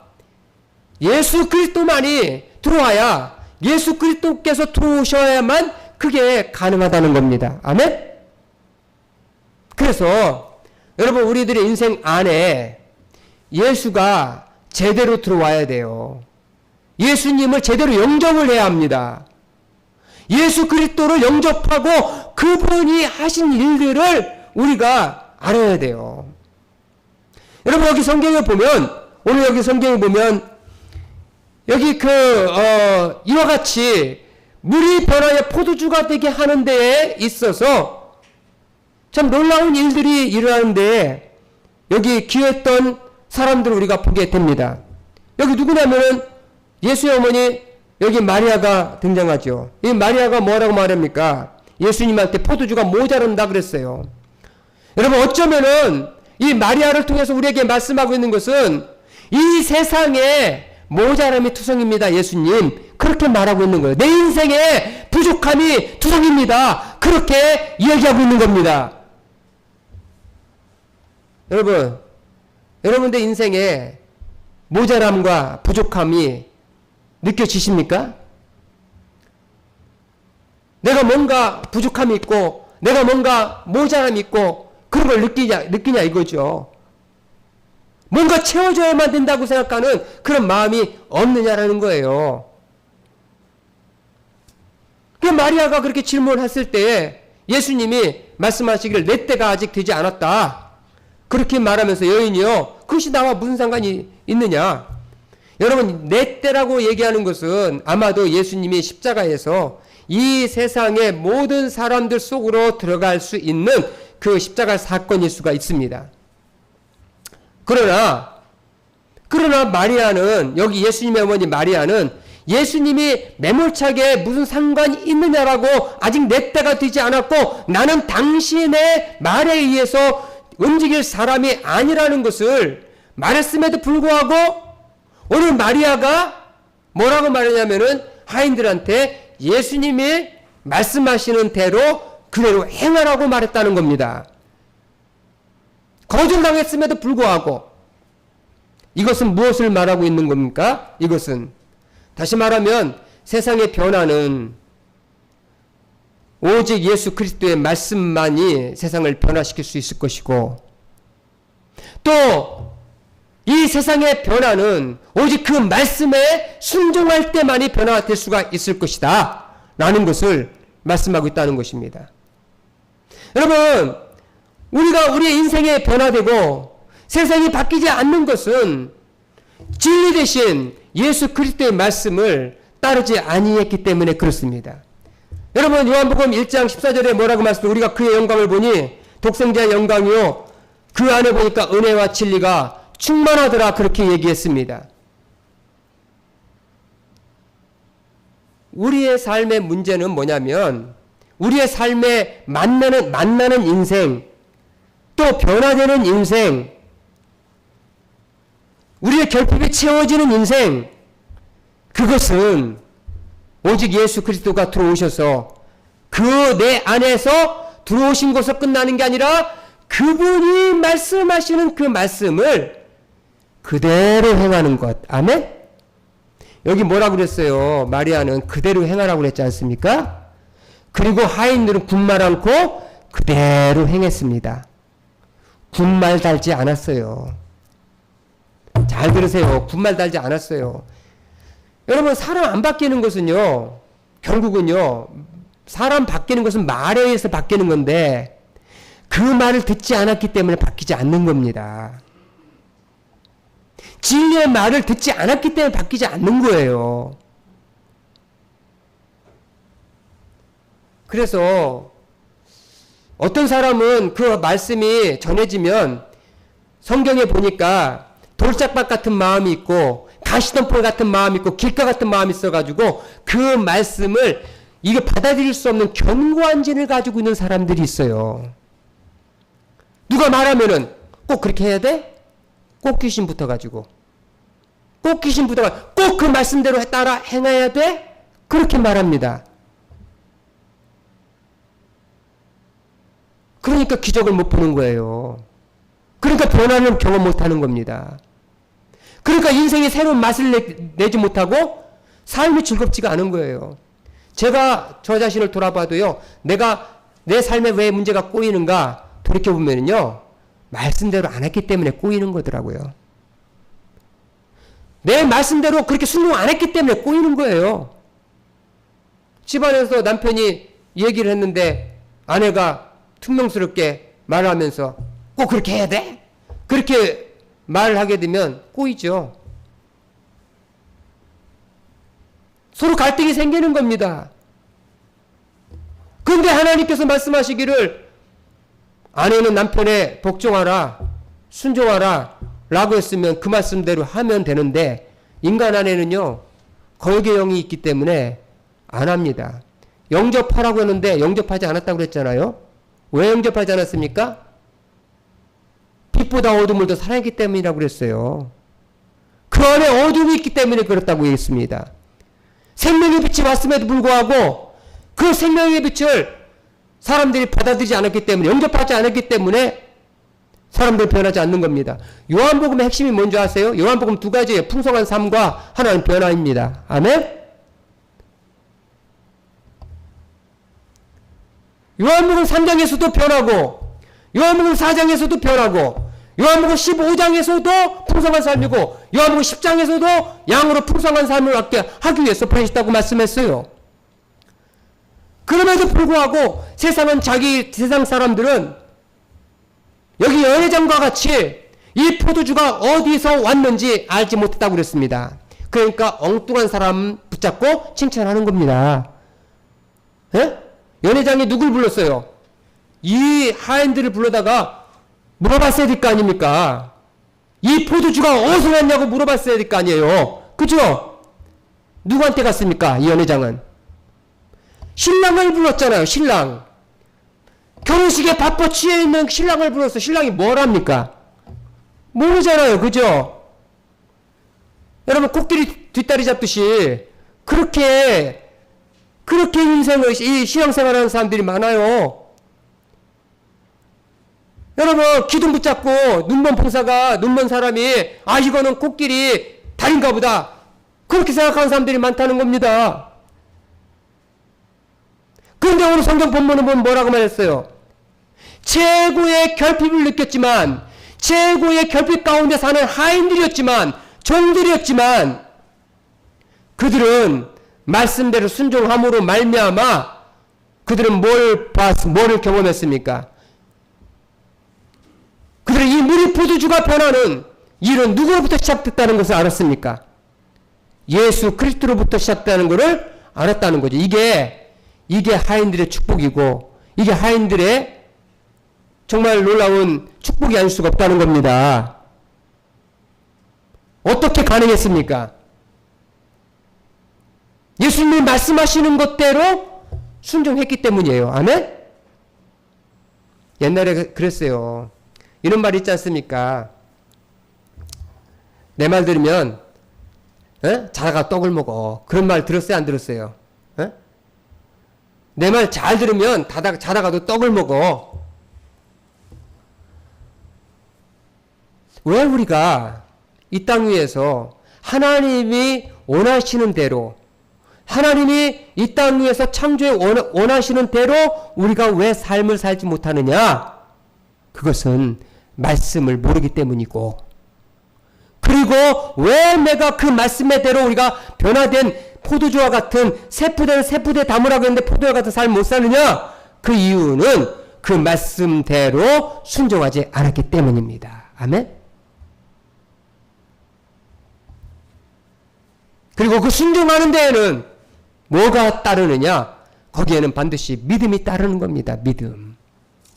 A: 예수 그리스도만이 들어와야, 예수 그리스도께서 들어오셔야만 그게 가능하다는 겁니다. 아멘? 그래서 여러분, 우리들의 인생 안에 예수가 제대로 들어와야 돼요. 예수님을 제대로 영접을 해야 합니다. 예수 그리스도를 영접하고 그분이 하신 일들을 우리가 알아야 돼요. 여러분, 여기 성경에 보면, 오늘 여기 성경에 보면, 여기 이와 같이 물이 변하여 포도주가 되게 하는 데에 있어서 참 놀라운 일들이 일어나는데, 여기 기했던 사람들을 우리가 보게 됩니다. 여기 누구냐면은 예수의 어머니, 여기 마리아가 등장하죠. 이 마리아가 뭐라고 말합니까? 예수님한테 포도주가 모자란다 그랬어요. 여러분, 어쩌면은 이 마리아를 통해서 우리에게 말씀하고 있는 것은 이 세상에 모자람이 투성입니다. 예수님 그렇게 말하고 있는 거예요. 내 인생에 부족함이 투성입니다. 그렇게 이야기하고 있는 겁니다. 여러분들 인생에 모자람과 부족함이 느껴지십니까? 내가 뭔가 부족함이 있고, 내가 뭔가 모자람이 있고, 그런 걸 느끼냐 이거죠. 뭔가 채워줘야만 된다고 생각하는 그런 마음이 없느냐라는 거예요. 그 마리아가 그렇게 질문을 했을 때에 예수님이 말씀하시기를 내 때가 아직 되지 않았다. 그렇게 말하면서 여인이요, 그것이 나와 무슨 상관이 있느냐. 여러분, 내 때라고 얘기하는 것은 아마도 예수님이 십자가에서 이 세상의 모든 사람들 속으로 들어갈 수 있는 그 십자가 사건일 수가 있습니다. 그러나 마리아는, 여기 예수님의 어머니 마리아는 예수님이 매몰차게 무슨 상관이 있느냐라고 아직 내 때가 되지 않았고 나는 당신의 말에 의해서 움직일 사람이 아니라는 것을 말했음에도 불구하고 오늘 마리아가 뭐라고 말하냐면은 하인들한테 예수님이 말씀하시는 대로 그대로 행하라고 말했다는 겁니다. 거절당했음에도 불구하고 이것은 무엇을 말하고 있는 겁니까? 이것은 다시 말하면 세상의 변화는 오직 예수 그리스도의 말씀만이 세상을 변화시킬 수 있을 것이고 또 이 세상의 변화는 오직 그 말씀에 순종할 때만이 변화가 될 수가 있을 것이다 라는 것을 말씀하고 있다는 것입니다. 여러분, 우리가 우리의 인생에 변화되고 세상이 바뀌지 않는 것은 진리 대신 예수 그리스도의 말씀을 따르지 아니했기 때문에 그렇습니다. 여러분, 요한복음 1장 14절에 뭐라고 말씀하시죠? 우리가 그의 영광을 보니 독생자의 영광이요 그 안에 보니까 은혜와 진리가 충만하더라 그렇게 얘기했습니다. 우리의 삶의 문제는 뭐냐면 우리의 삶에 만나는 인생 또 변화되는 인생 우리의 결핍이 채워지는 인생 그것은 오직 예수 그리스도가 들어오셔서 그 내 안에서 들어오신 것으로 끝나는 게 아니라 그분이 말씀하시는 그 말씀을 그대로 행하는 것. 아멘? 여기 뭐라고 그랬어요? 마리아는 그대로 행하라고 그랬지 않습니까? 그리고 하인들은 군말 않고 그대로 행했습니다. 군말 달지 않았어요. 잘 들으세요. 군말 달지 않았어요. 여러분, 사람 안 바뀌는 것은요, 결국은요, 사람 바뀌는 것은 말에 의해서 바뀌는 건데, 그 말을 듣지 않았기 때문에 바뀌지 않는 겁니다. 진리의 말을 듣지 않았기 때문에 바뀌지 않는 거예요. 그래서 어떤 사람은 그 말씀이 전해지면 성경에 보니까 돌짝밭 같은 마음이 있고 가시덤불 같은 마음이 있고 길가 같은 마음이 있어가지고 그 말씀을 이게 받아들일 수 없는 견고한 진을 가지고 있는 사람들이 있어요. 누가 말하면은 꼭 그렇게 해야 돼? 꼭 귀신 붙어가지고 꼭 귀신 붙어가 꼭 그 말씀대로 따라 행해야 돼? 그렇게 말합니다. 그러니까 기적을 못 보는 거예요. 그러니까 변화는 경험 못하는 겁니다. 그러니까 인생에 새로운 맛을 내지 못하고 삶이 즐겁지가 않은 거예요. 제가 저 자신을 돌아봐도요. 내가 내 삶에 왜 문제가 꼬이는가 돌이켜보면요. 말씀대로 안 했기 때문에 꼬이는 거더라고요. 내 말씀대로 그렇게 순종 안 했기 때문에 꼬이는 거예요. 집안에서 남편이 얘기를 했는데 아내가 퉁명스럽게 말하면서 꼭 그렇게 해야 돼? 그렇게 말을 하게 되면 꼬이죠. 서로 갈등이 생기는 겁니다. 그런데 하나님께서 말씀하시기를 아내는 남편에 복종하라, 순종하라 라고 했으면 그 말씀대로 하면 되는데 인간 안에는요 거역의 영이 있기 때문에 안 합니다. 영접하라고 했는데 영접하지 않았다고 그랬잖아요. 왜 영접하지 않았습니까? 빛보다 어둠을 더 사랑했기 때문이라고 그랬어요. 그 안에 어둠이 있기 때문에 그렇다고 했습니다. 생명의 빛이 왔음에도 불구하고 그 생명의 빛을 사람들이 받아들이지 않았기 때문에 영접하지 않았기 때문에 사람들이 변하지 않는 겁니다. 요한복음의 핵심이 뭔지 아세요? 요한복음 두 가지예요. 풍성한 삶과 하나는 변화입니다. 아멘? 요한복음 3장에서도 변하고 요한복음 4장에서도 변하고 요한복음 15장에서도 풍성한 삶이고 요한복음 10장에서도 양으로 풍성한 삶을 얻게 하기 위해서 보내셨다고 말씀했어요. 그럼에도 불구하고 세상 사람들은 여기 연회장과 같이 이 포도주가 어디서 왔는지 알지 못했다고 그랬습니다. 그러니까 엉뚱한 사람 붙잡고 칭찬하는 겁니다. 예? 연회장이 누굴 불렀어요? 이 하인들을 불러다가 물어봤어야 될 거 아닙니까? 이 포도주가 어디서 왔냐고 물어봤어야 될 거 아니에요. 그죠? 누구한테 갔습니까? 이 연회장은 신랑을 불렀잖아요. 신랑. 결혼식에 바빠 취해 있는 신랑을 불렀어. 신랑이 뭘 합니까? 모르잖아요. 그죠? 여러분 코끼리 뒷다리 잡듯이 그렇게 인생을 이 신앙생활하는 사람들이 많아요. 여러분 기둥 붙잡고 눈먼 봉사가 눈먼 사람이 이거는 코끼리 다리인가 보다 그렇게 생각하는 사람들이 많다는 겁니다. 그런데 오늘 성경 본문을 보면 뭐라고 말했어요? 최고의 결핍을 느꼈지만 최고의 결핍 가운데 사는 하인들이었지만 종들이었지만 그들은 말씀대로 순종함으로 말미암아 그들은 뭐를 경험했습니까? 그들은 이 무리 포도주가 변하는 일은 누구로부터 시작됐다는 것을 알았습니까? 예수 그리스도로부터 시작되는 것을 알았다는 거죠. 이게 하인들의 축복이고 이게 하인들의 정말 놀라운 축복이 아닐 수가 없다는 겁니다. 어떻게 가능했습니까? 예수님이 말씀하시는 것대로 순종했기 때문이에요. 아멘? 옛날에 그랬어요. 이런 말 있지 않습니까? 내 말 들으면 자다가 떡을 먹어. 그런 말 들었어요? 안 들었어요? 내 말 잘 들으면 자다가도 떡을 먹어. 왜 우리가 이 땅 위에서 하나님이 원하시는 대로 하나님이 이 땅 위에서 창조에 원하시는 대로 우리가 왜 삶을 살지 못하느냐? 그것은 말씀을 모르기 때문이고 그리고 왜 내가 그 말씀의 대로 우리가 변화된 포도주와 같은 세푸대 담으라고 했는데 포도와 같은 삶을 못 사느냐? 그 이유는 그 말씀대로 순종하지 않았기 때문입니다. 아멘? 그리고 그 순종하는 데에는 뭐가 따르느냐? 거기에는 반드시 믿음이 따르는 겁니다.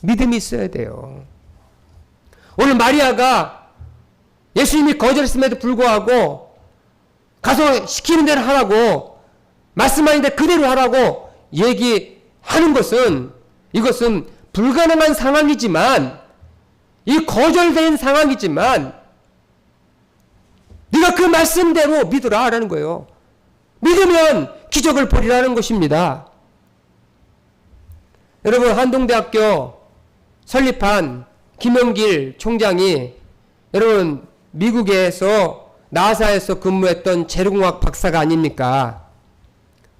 A: 믿음이 있어야 돼요. 오늘 마리아가 예수님이 거절했음에도 불구하고 가서 시키는 대로 하라고 말씀하는데 그대로 하라고 얘기하는 것은 이것은 불가능한 상황이지만 이 거절된 상황이지만 네가 그 말씀대로 믿으라 라는 거예요. 믿으면 기적을 보리라는 것입니다. 여러분 한동대학교 설립한 김영길 총장이 여러분 미국에서 나사에서 근무했던 재료공학 박사가 아닙니까?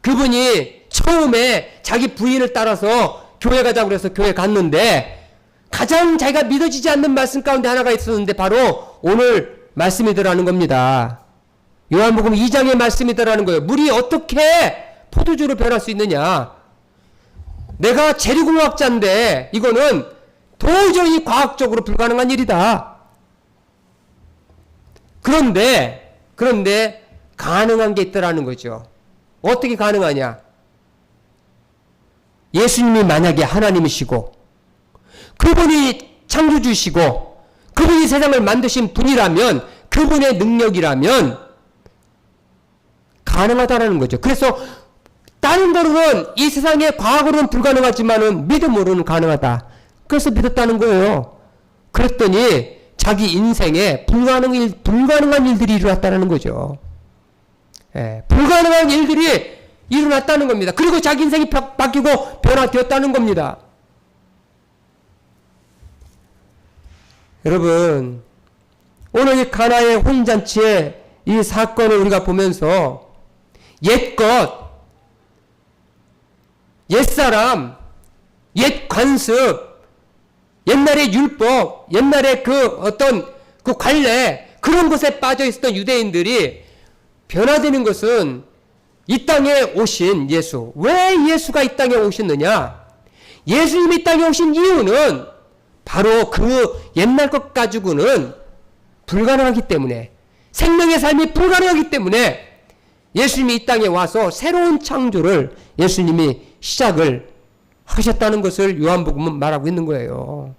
A: 그분이 처음에 자기 부인을 따라서 교회 가자고 그래서 교회 갔는데 가장 자기가 믿어지지 않는 말씀 가운데 하나가 있었는데 바로 오늘 말씀이더라는 겁니다. 요한복음 2장의 말씀이더라는 거예요. 물이 어떻게 포도주로 변할 수 있느냐? 내가 재료공학자인데 이거는 도저히 과학적으로 불가능한 일이다. 그런데 가능한 게 있더라는 거죠. 어떻게 가능하냐? 예수님이 만약에 하나님이시고 그분이 창조주시고 그분이 세상을 만드신 분이라면 그분의 능력이라면 가능하다라는 거죠. 그래서 다른 거로는 이 세상의 과학으로는 불가능하지만은 믿음으로는 가능하다. 그래서 믿었다는 거예요. 그랬더니 자기 인생에 불가능한 일들이 일어났다는 거죠. 불가능한 일들이 일어났다는 겁니다. 그리고 자기 인생이 바뀌고 변화되었다는 겁니다. 여러분, 오늘 이 가나의 혼인잔치의 이 사건을 우리가 보면서 옛것, 옛사람, 옛 관습, 옛날의 율법, 옛날의 그 관례, 그런 것에 빠져 있었던 유대인들이 변화되는 것은 이 땅에 오신 예수. 왜 예수가 이 땅에 오셨느냐? 예수님이 이 땅에 오신 이유는 바로 그 옛날 것 가지고는 불가능하기 때문에, 생명의 삶이 불가능하기 때문에 예수님이 이 땅에 와서 새로운 창조를 예수님이 시작을 하셨다는 것을 요한복음은 말하고 있는 거예요.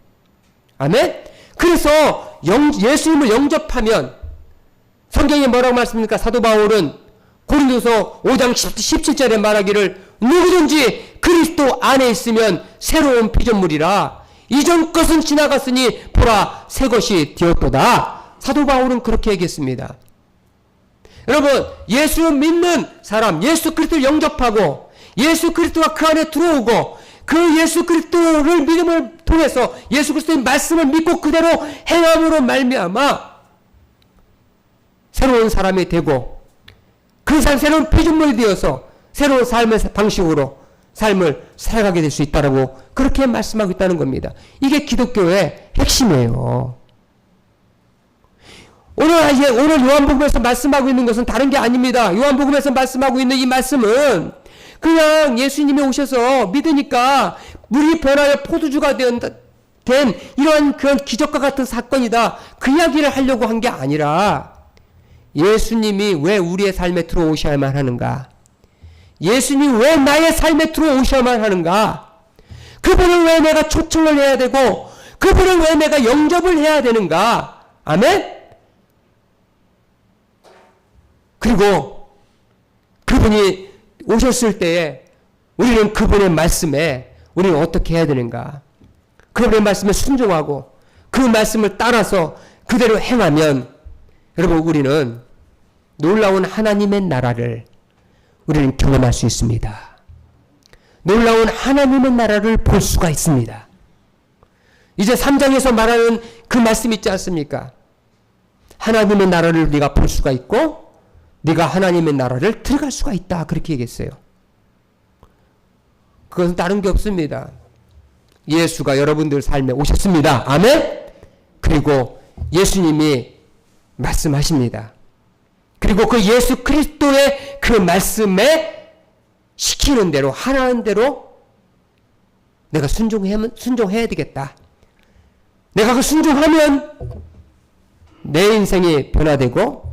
A: 아멘? 그래서 예수님을 영접하면 성경에 뭐라고 말씀합니까? 사도 바울은 고린도서 5장 17절에 말하기를 누구든지 그리스도 안에 있으면 새로운 피조물이라 이전 것은 지나갔으니 보라 새 것이 되었도다. 사도 바울은 그렇게 얘기했습니다. 여러분, 예수 믿는 사람, 예수 그리스도를 영접하고 예수 그리스도가 그 안에 들어오고 그 예수 그리스도를 믿음을 통해서 예수 그리스도의 말씀을 믿고 그대로 행함으로 말미암아 새로운 사람이 되고 그 사람 새로운 피조물이 되어서 새로운 삶의 방식으로 삶을 살아가게 될 수 있다라고 그렇게 말씀하고 있다는 겁니다. 이게 기독교의 핵심이에요. 오늘 요한복음에서 말씀하고 있는 것은 다른 게 아닙니다. 요한복음에서 말씀하고 있는 이 말씀은 그냥 예수님이 오셔서 믿으니까 물이 변하여 포도주가 된 이러한 그런 기적과 같은 사건이다. 그 이야기를 하려고 한 게 아니라 예수님이 왜 우리의 삶에 들어오셔야만 하는가? 예수님이 왜 나의 삶에 들어오셔야만 하는가? 그분을 왜 내가 초청을 해야 되고 그분을 왜 내가 영접을 해야 되는가? 아멘? 그리고 그분이 오셨을 때에 우리는 그분의 말씀에 우리는 어떻게 해야 되는가? 그분의 말씀에 순종하고 그 말씀을 따라서 그대로 행하면 여러분 우리는 놀라운 하나님의 나라를 우리는 경험할 수 있습니다. 놀라운 하나님의 나라를 볼 수가 있습니다. 이제 3장에서 말하는 그 말씀 있지 않습니까? 하나님의 나라를 네가 볼 수가 있고 네가 하나님의 나라를 들어갈 수가 있다. 그렇게 얘기했어요. 그것은 다른 게 없습니다. 예수가 여러분들 삶에 오셨습니다. 아멘? 그리고 예수님이 말씀하십니다. 그리고 그 예수 그리스도의 그 말씀에 시키는 대로 하라는 대로 내가 순종해야 되겠다. 내가 그 순종하면 내 인생이 변화되고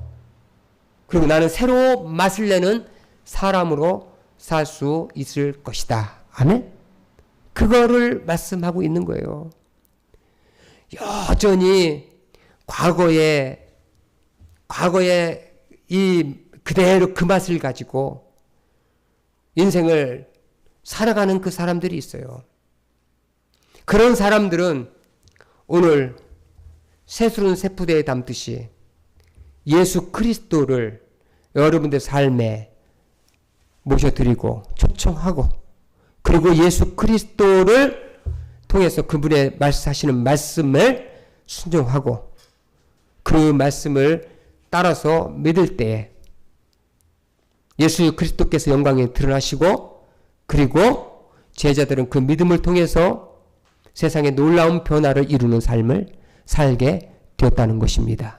A: 그리고 나는 새로 맛을 내는 사람으로 살 수 있을 것이다. 아멘? 그거를 말씀하고 있는 거예요. 여전히 과거에 이 그대로 그 맛을 가지고 인생을 살아가는 그 사람들이 있어요. 그런 사람들은 오늘 새술은 새푸대에 담듯이 예수 그리스도를 여러분들 삶에 모셔드리고 초청하고 그리고 예수 그리스도를 통해서 그분의 말씀하시는 말씀을 순종하고 그 말씀을 따라서 믿을 때에 예수 그리스도께서 영광에 드러나시고 그리고 제자들은 그 믿음을 통해서 세상에 놀라운 변화를 이루는 삶을 살게 되었다는 것입니다.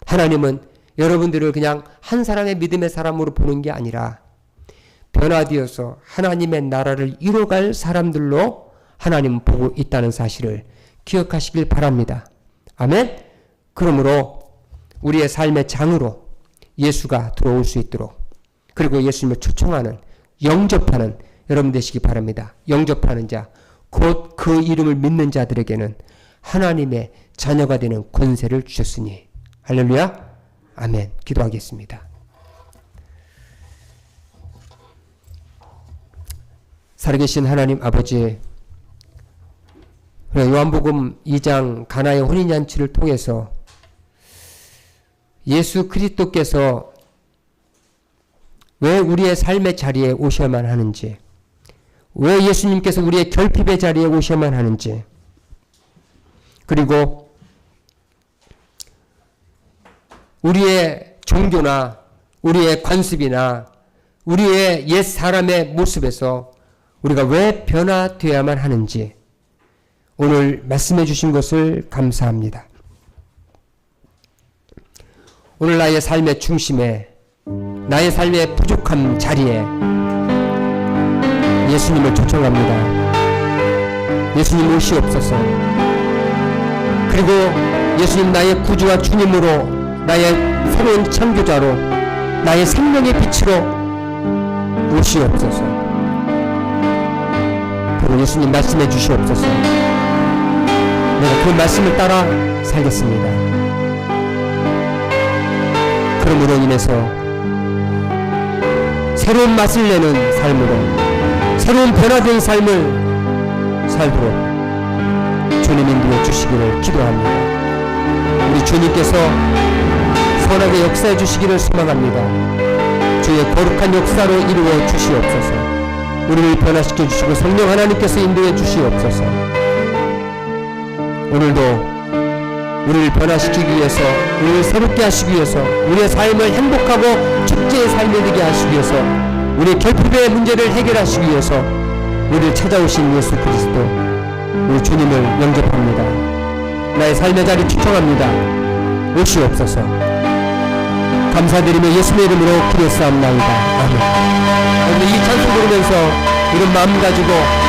A: 하나님은 여러분들을 그냥 한 사람의 믿음의 사람으로 보는 게 아니라 변화되어서 하나님의 나라를 이뤄갈 사람들로 하나님은 보고 있다는 사실을 기억하시길 바랍니다. 아멘? 그러므로 우리의 삶의 장으로 예수가 들어올 수 있도록 그리고 예수님을 초청하는 영접하는 여러분 되시기 바랍니다. 영접하는 자, 곧 그 이름을 믿는 자들에게는 하나님의 자녀가 되는 권세를 주셨으니 할렐루야, 아멘. 기도하겠습니다. 살아계신 하나님 아버지, 요한복음 2장 가나의 혼인잔치를 통해서 예수 그리스도께서 왜 우리의 삶의 자리에 오셔야만 하는지, 왜 예수님께서 우리의 결핍의 자리에 오셔야만 하는지, 그리고 우리의 종교나 우리의 관습이나 우리의 옛 사람의 모습에서 우리가 왜 변화되어야만 하는지 오늘 말씀해 주신 것을 감사합니다. 오늘 나의 삶의 중심에 나의 삶의 부족한 자리에 예수님을 초청합니다. 예수님 오시옵소서. 그리고 예수님 나의 구주와 주님으로 나의 새로운 창조자로 나의 생명의 빛으로 오시옵소서. 그리고 예수님 말씀해 주시옵소서. 내가 그 말씀을 따라 살겠습니다. 그러므로 인해서 새로운 맛을 내는 삶으로, 새로운 변화된 삶을 살도록 주님 인도해 주시기를 기도합니다. 우리 주님께서 선하게 역사해 주시기를 소망합니다. 주의 거룩한 역사로 이루어 주시옵소서. 우리를 변화시켜 주시고 성령 하나님께서 인도해 주시옵소서. 오늘도 우리를 변화시키기 위해서, 우리를 새롭게 하시기 위해서, 우리의 삶을 행복하고 축제의 삶이 되게 하시기 위해서, 우리의 결핍의 문제를 해결하시기 위해서 우리를 찾아오신 예수 그리스도, 우리 주님을 영접합니다. 나의 삶의 자리 추천합니다. 오시옵소서. 감사드리며 예수의 이름으로 기도했사옵나이다. 아멘. 오늘 이 찬송 부르면서 이런 마음 가지고